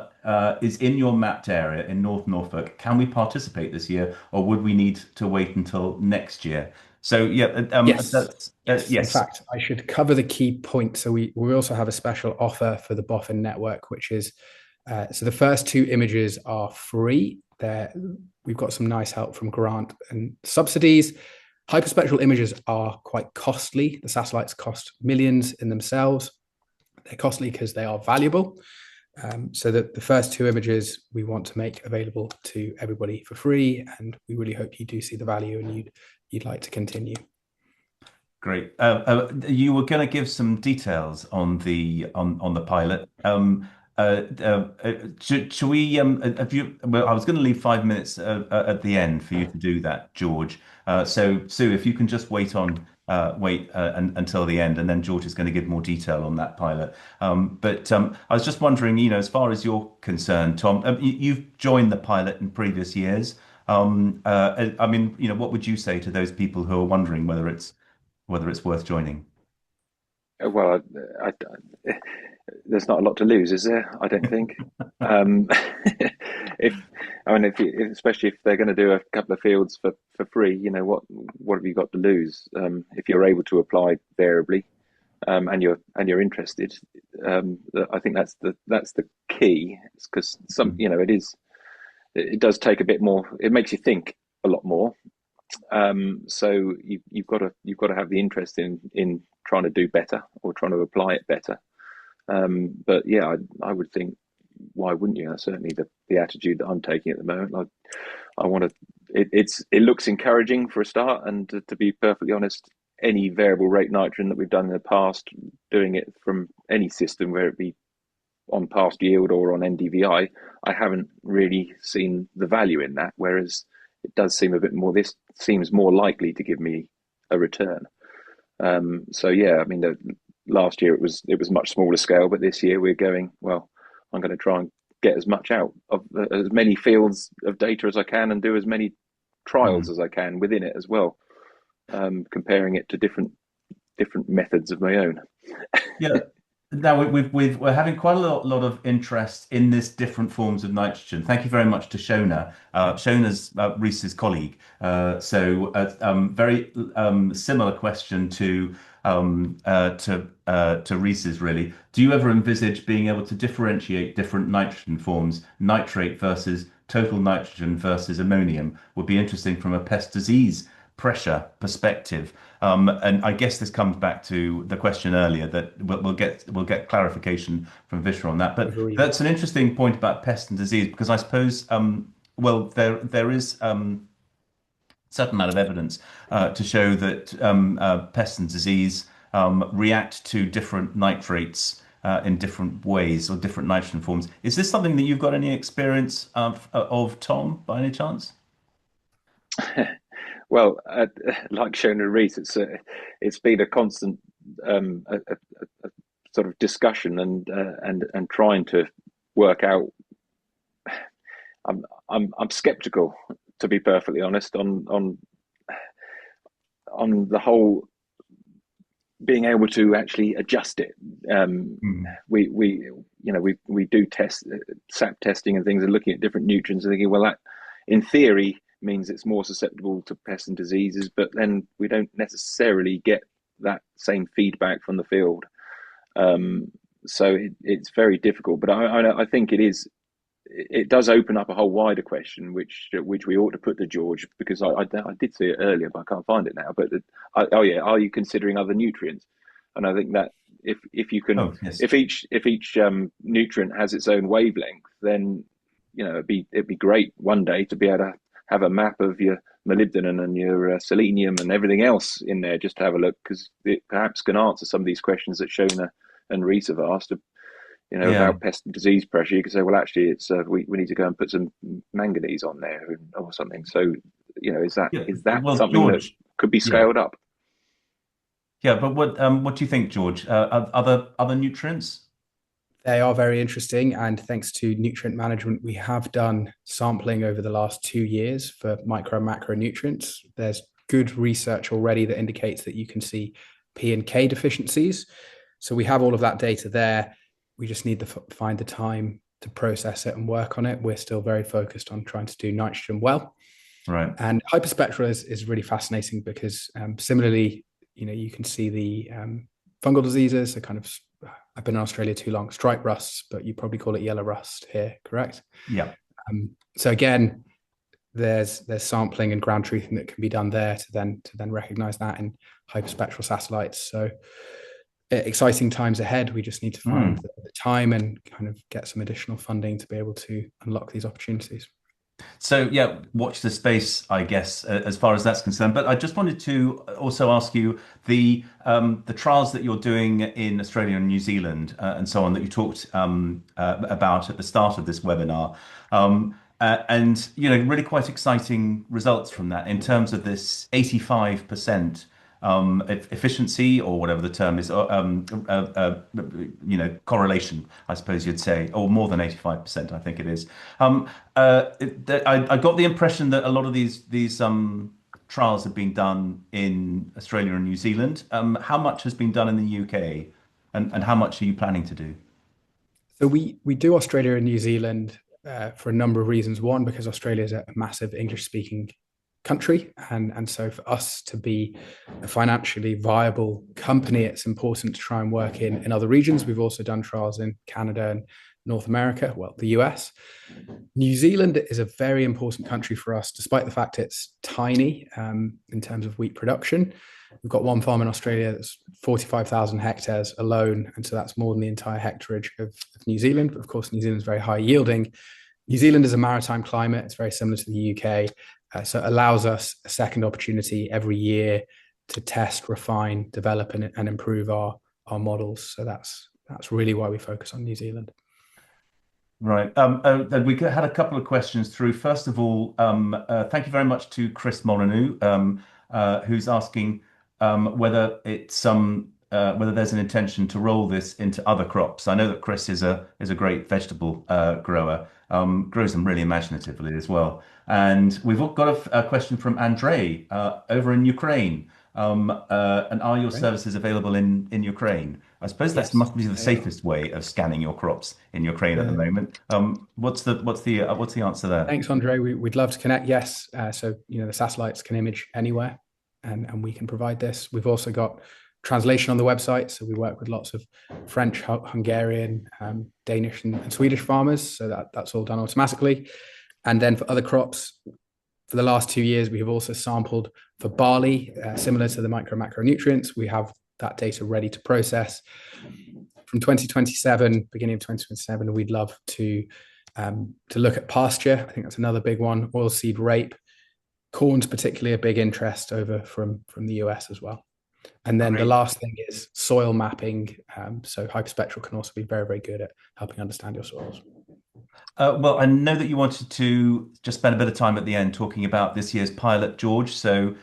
is in your mapped area in North Norfolk, can we participate this year, or would we need to wait until next year? So yeah, Yes. Yes. In yes. fact, I should cover the key points. So we also have a special offer for the Boffin network, which is so the first two images are free. We've got some nice help from grant and subsidies. Hyperspectral images are quite costly. The satellites cost millions in themselves. They're costly because they are valuable. So that the first two images we want to make available to everybody for free, and we really hope you do see the value and you'd like to continue. Great. You were going to give some details on the pilot. Should we? Have you? Well, I was going to leave 5 minutes at the end for you to do that, George. So Sue, if you can just wait until the end, and then George is going to give more detail on that pilot. But I was just wondering, as far as you're concerned, Tom, you've joined the pilot in previous years. I mean, what would you say to those people who are wondering whether it's worth joining? Well, there's not a lot to lose, is there? I don't think. um, especially if they're going to do a couple of fields for free, what have you got to lose? If you're able to apply variably, and you're interested, I think that's the key. Because it does take a bit more. It makes you think a lot more. So you've got to have the interest in trying to do better or trying to apply it better. But yeah, I would think, why wouldn't you? That's certainly the attitude that I'm taking at the moment. I want to. It looks encouraging for a start, and to be perfectly honest, any variable rate nitrogen that we've done in the past, doing it from any system, whether it be on past yield or on NDVI, I haven't really seen the value in that. Whereas it does seem a bit more. This seems more likely to give me a return. So yeah, I mean, last year it was much smaller scale, but this year we're going, well, I'm going to try and get as much out of as many fields of data as I can, and do as many trials Mm. as I can within it as well, comparing it to different methods of my own. Yeah. Now we're having quite a lot of interest in this different forms of nitrogen. Thank you very much to Shona. Shona's Reese's colleague. Very similar question to Reese's really. Do you ever envisage being able to differentiate different nitrogen forms, nitrate versus total nitrogen versus ammonium? Would be interesting from a pest disease pressure perspective. And I guess this comes back to the question earlier that we'll get clarification from Vishra on that. But Agreed. that's an interesting point about pest and disease because I suppose well there is certain amount of evidence to show that pest and disease react to different nitrates in different ways or different nitrogen forms. Is this something that you've got any experience of, Tom, by any chance? Well, like Shona Reese, it's been a constant sort of discussion and trying to work out. I'm skeptical, to be perfectly honest, on the whole being able to actually adjust it. Mm. We do test SAP testing and things, and looking at different nutrients and thinking, well, that in theory means it's more susceptible to pests and diseases, but then we don't necessarily get that same feedback from the field. So it's very difficult, but I think it does open up a whole wider question, which we ought to put to George, because I did see it earlier, but I can't find it now. But oh yeah, are you considering other nutrients? And I think that if you can, Oh, yes. if each nutrient has its own wavelength, then it'd be great one day to be able to have a map of your molybdenum and your selenium and everything else in there, just to have a look, because it perhaps can answer some of these questions that Shona and Reese have asked. Yeah. About pest and disease pressure. You could say, well, actually, it's we need to go and put some manganese on there or something. So, Yeah. is that Well, something that George. could be Yeah. scaled up? Yeah. But what do you think, George? Other nutrients? They are very interesting, and thanks to nutrient management, we have done sampling over the last 2 years for micro and macronutrients. There's good research already that indicates that you can see P and K deficiencies. So we have all of that data there. We just need to find the time to process it and work on it. We're still very focused on trying to do nitrogen well. Right. And hyperspectral is really fascinating because similarly, you can see the fungal diseases are kind of, I've been in Australia too long, stripe rusts, but you probably call it yellow rust here, correct? Yeah. So again, there's sampling and ground truthing that can be done there to then recognize that in hyperspectral satellites. So exciting times ahead. We just need to find the time and kind of get some additional funding to be able to unlock these opportunities. So yeah, watch the space, I guess, as far as that's concerned. But I just wanted to also ask you the trials that you're doing in Australia and New Zealand and so on that you talked about at the start of this webinar. And really quite exciting results from that in terms of this 85% efficiency, or whatever the term is, correlation, I suppose you'd say, or more than 85%, I think it is. I got the impression that a lot of these trials have been done in Australia and New Zealand. How much has been done in the UK, and how much are you planning to do? So we do Australia and New Zealand for a number of reasons. One, because Australia is a massive English-speaking country, and so for us to be a financially viable company, it's important to try and work in other regions. We've also done trials in Canada and North America, well, the US. New Zealand is a very important country for us, despite the fact it's tiny in terms of wheat production. We've got one farm in Australia that's 45,000 hectares alone, and so that's more than the entire hectarage of New Zealand. But of course, New Zealand is very high yielding. New Zealand is a maritime climate. It's very similar to the UK. So it allows us a second opportunity every year to test, refine, develop, and improve our models. So that's really why we focus on New Zealand. Right. We had a couple of questions through. First of all, thank you very much to Chris Molyneux, who's asking whether it's whether there's an intention to roll this into other crops. I know that Chris is a great vegetable grower, grows them really imaginatively as well. And we've got a question from Andrei over in Ukraine. And are your Great. services available in Ukraine? I suppose that Yes, must be the they are. safest way of scanning your crops in Ukraine at the Uh, moment. What's the answer there? Thanks, Andre. We'd love to connect. Yes. So, the satellites can image anywhere, and we can provide this. We've also got translation on the website. So we work with lots of French, Hungarian, Danish, and Swedish farmers. So that's all done automatically. And then for other crops, for the last 2 years, we have also sampled for barley, similar to the macronutrients. We have that data ready to process. From 2027, beginning of 2027, we'd love to look at pasture. I think that's another big one. Oilseed rape, corn's particularly a big interest over from the US as well. And then the last thing is soil mapping. So hyperspectral can also be very, very good at helping understand your soils. Well, I know that you wanted to just spend a bit of time at the end talking about this year's pilot, George. So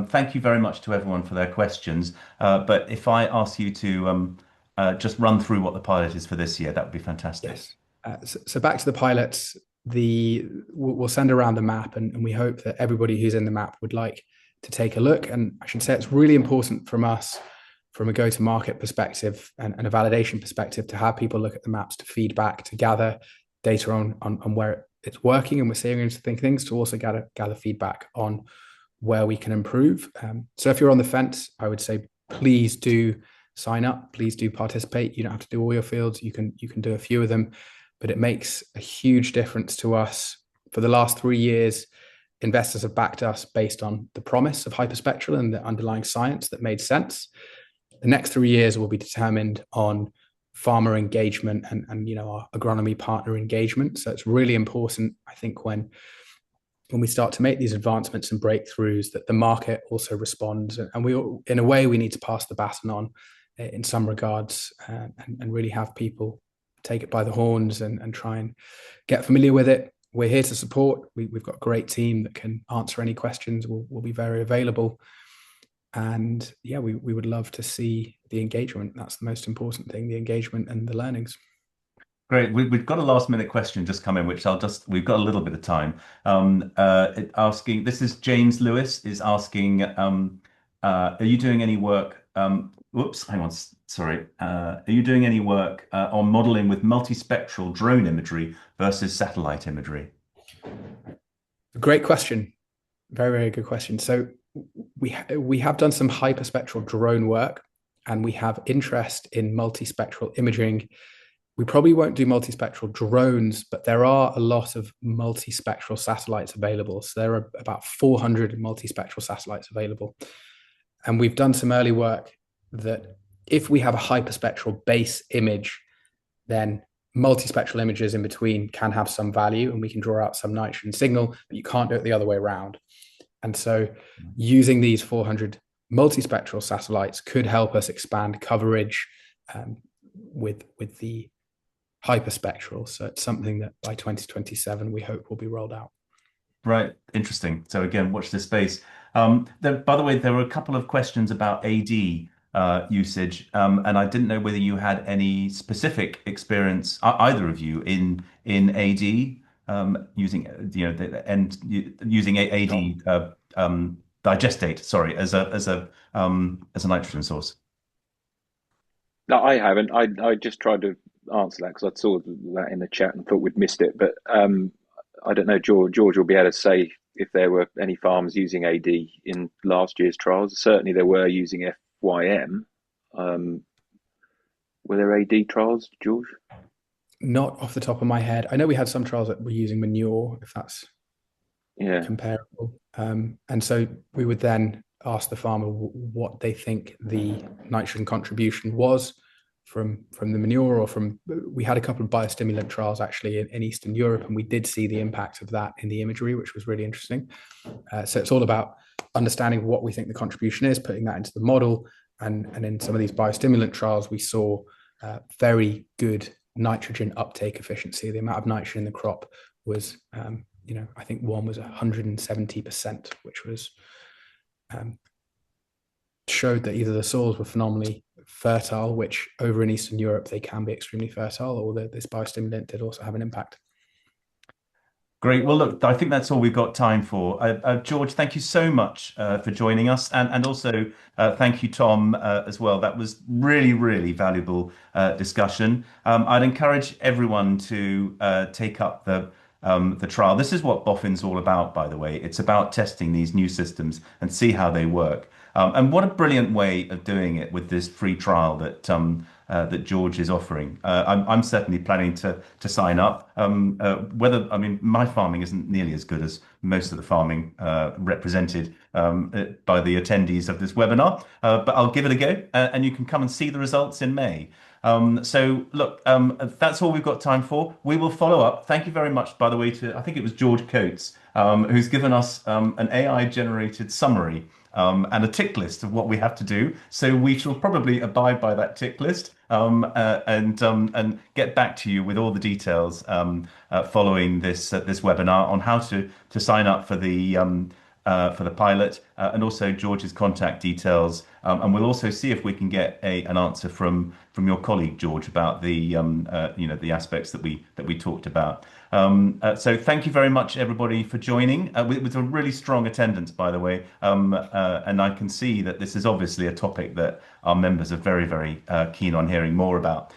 thank you very much to everyone for their questions. But if I ask you to just run through what the pilot is for this year, that would be fantastic. Yes. So back to the pilots, we'll send around the map, and we hope that everybody who's in the map would like to take a look. And I should say it's really important from us, from a go-to-market perspective and a validation perspective, to have people look at the maps, to feedback, to gather data on where it's working and we're seeing interesting things, to also gather feedback on where we can improve. So if you're on the fence, I would say please do sign up, please do participate. You don't have to do all your fields, you can do a few of them, but it makes a huge difference to us. For the last 3 years, investors have backed us based on the promise of hyperspectral and the underlying science that made sense. The next 3 years will be determined on farmer engagement and our agronomy partner engagement. So it's really important, I think, when we start to make these advancements and breakthroughs, that the market also responds. And we, in a way, we need to pass the baton on in some regards, and really have people take it by the horns and try and get familiar with it. We're here to support. We've got a great team that can answer any questions. We'll be very available. And yeah, we would love to see the engagement. That's the most important thing, the engagement and the learnings. Great. We've got a last minute question just come in, which we've got a little bit of time. Asking, this is James Lewis is asking, are you doing any work? Hang on. Sorry. Are you doing any work on modeling with multispectral drone imagery versus satellite imagery? Great question. Very, very good question. So we have done some hyperspectral drone work, and we have interest in multispectral imaging. We probably won't do multispectral drones, but there are a lot of multispectral satellites available. So there are about 400 multispectral satellites available. And we've done some early work that if we have a hyperspectral base image, then multispectral images in between can have some value, and we can draw out some nitrogen signal, but you can't do it the other way around. And so using these 400 multispectral satellites could help us expand coverage with the hyperspectral. So it's something that by 2027 we hope will be rolled out. Right, interesting. So again, watch this space. By the way, there were a couple of questions about AD usage, and I didn't know whether you had any specific experience, either of you, in AD. Using using AD digestate, sorry, as a nitrogen source. No, I haven't. I just tried to answer that because I saw that in the chat and thought we'd missed it. But I don't know, George will be able to say if there were any farmers using AD in last year's trials. Certainly there were using FYM. Were there AD trials, George? Not off the top of my head. I know we had some trials that were using manure, if that's comparable. And so we would then ask the farmer what they think the nitrogen contribution was from the manure, or we had a couple of biostimulant trials actually in Eastern Europe, and we did see the impact of that in the imagery, which was really interesting. So it's all about understanding what we think the contribution is, putting that into the model. And in some of these biostimulant trials, we saw very good nitrogen uptake efficiency. The amount of nitrogen in the crop was, I think one was 170%, which was showed that either the soils were phenomenally fertile, which over in Eastern Europe they can be extremely fertile, or that this biostimulant did also have an impact. Great. Well, look, I think that's all we've got time for. George, thank you so much for joining us. And also thank you, Tom, as well. That was really, really valuable discussion. I'd encourage everyone to take up the trial. This is what Boffin's all about, by the way. It's about testing these new systems and see how they work. And what a brilliant way of doing it with this free trial that George is offering. I'm certainly planning to sign up. I mean, my farming isn't nearly as good as most of the farming represented by the attendees of this webinar, but I'll give it a go, and you can come and see the results in May. So look, that's all we've got time for. We will follow up. Thank you very much, by the way, to I think it was George Coates, who's given us an AI generated summary and a tick list of what we have to do. So we shall probably abide by that tick list and get back to you with all the details following this webinar on how to sign up for the pilot and also George's contact details. And we'll also see if we can get an answer from your colleague George about the the aspects that we talked about. So thank you very much, everybody, for joining. With a really strong attendance, by the way. And I can see that this is obviously a topic that our members are very, very keen on hearing more about.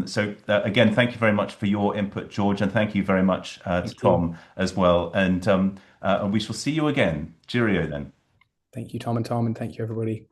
So again, thank you very much for your input, George, and thank you very much to Tom as well. And we shall see you again. Cheerio then. Thank you, Tom and Tom, and thank you, everybody.